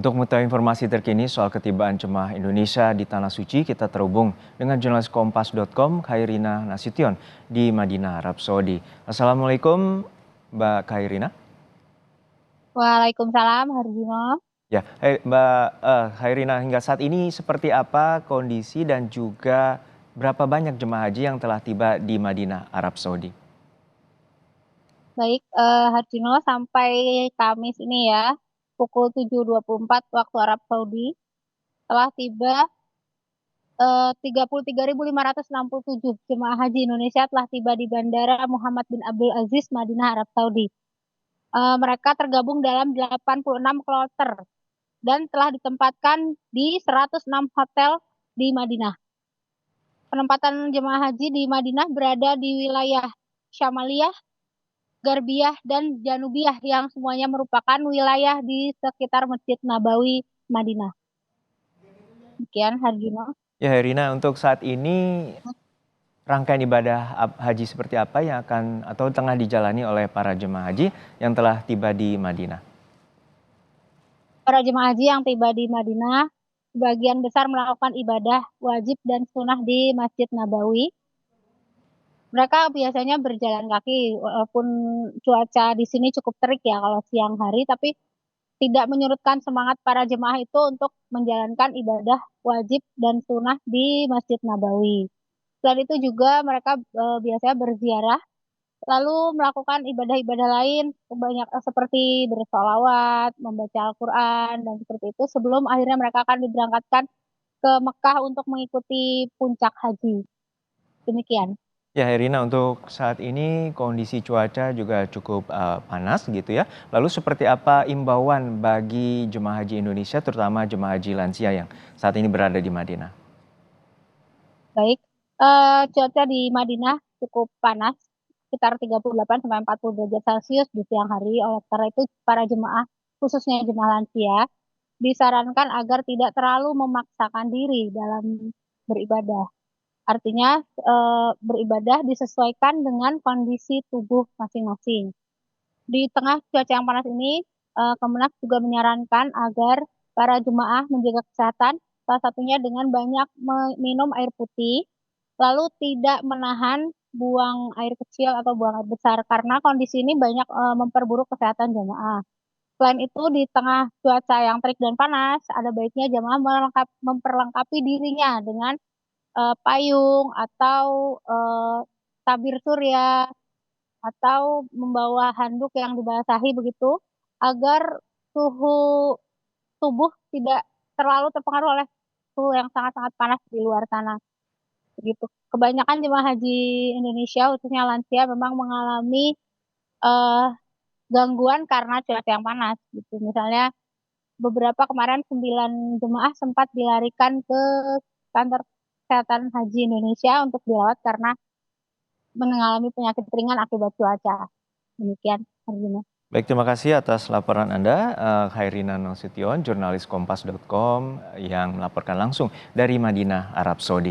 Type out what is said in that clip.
Untuk mengetahui informasi terkini soal ketibaan jemaah Indonesia di Tanah Suci, kita terhubung dengan jurnalis Kompas.com Khairina Nasution di Madinah, Arab Saudi. Assalamualaikum, Mbak Khairina. Waalaikumsalam, Harjino. Ya, Mbak Khairina, hingga saat ini seperti apa kondisi dan juga berapa banyak jemaah haji yang telah tiba di Madinah, Arab Saudi? Baik, Harjino, sampai Kamis ini ya, pukul 7.24 waktu Arab Saudi, telah tiba 33.567 jemaah haji Indonesia telah tiba di Bandara Muhammad bin Abdul Aziz, Madinah, Arab Saudi. Mereka tergabung dalam 86 kloter dan telah ditempatkan di 106 hotel di Madinah. Penempatan jemaah haji di Madinah berada di wilayah Syamaliyah, Garbiyah, dan Janubiyah yang semuanya merupakan wilayah di sekitar Masjid Nabawi, Madinah. Demikian, Harjino. Ya, Khairina, untuk saat ini rangkaian ibadah haji seperti apa yang akan atau tengah dijalani oleh para jemaah haji yang telah tiba di Madinah? Para jemaah haji yang tiba di Madinah, sebagian besar melakukan ibadah wajib dan sunnah di Masjid Nabawi. Mereka biasanya berjalan kaki, walaupun cuaca di sini cukup terik ya kalau siang hari, tapi tidak menyurutkan semangat para jemaah itu untuk menjalankan ibadah wajib dan sunnah di Masjid Nabawi. Selain itu juga mereka biasanya berziarah, lalu melakukan ibadah-ibadah lain, seperti bersolawat, membaca Al-Quran, dan seperti itu sebelum akhirnya mereka akan diberangkatkan ke Mekah untuk mengikuti puncak haji. Demikian. Ya, Herina, untuk saat ini kondisi cuaca juga cukup panas gitu ya. Lalu seperti apa imbauan bagi jemaah haji Indonesia, terutama jemaah haji lansia yang saat ini berada di Madinah? Baik, cuaca di Madinah cukup panas, sekitar 38 sampai 40 derajat Celcius di siang hari. Oleh karena itu, para jemaah, khususnya jemaah lansia, disarankan agar tidak terlalu memaksakan diri dalam beribadah. Artinya, beribadah disesuaikan dengan kondisi tubuh masing-masing. Di tengah cuaca yang panas ini, Kemenak juga menyarankan agar para jemaah menjaga kesehatan, salah satunya dengan banyak minum air putih, lalu tidak menahan buang air kecil atau buang air besar, karena kondisi ini banyak memperburuk kesehatan jemaah. Selain itu, di tengah cuaca yang terik dan panas, ada baiknya jemaah memperlengkapi dirinya dengan payung atau tabir surya atau membawa handuk yang dibasahi begitu agar suhu tubuh tidak terlalu terpengaruh oleh suhu yang sangat-sangat panas di luar sana. Begitu. Kebanyakan jemaah haji Indonesia khususnya lansia memang mengalami eh, gangguan karena cuaca yang panas gitu. Misalnya beberapa kemarin 9 jemaah sempat dilarikan ke kantor kesehatan haji Indonesia untuk dirawat karena mengalami penyakit ringan akibat cuaca. Demikian, Arjuna. Baik, terima kasih atas laporan Anda, Khairina Nasution, jurnalis Kompas.com yang melaporkan langsung dari Madinah, Arab Saudi.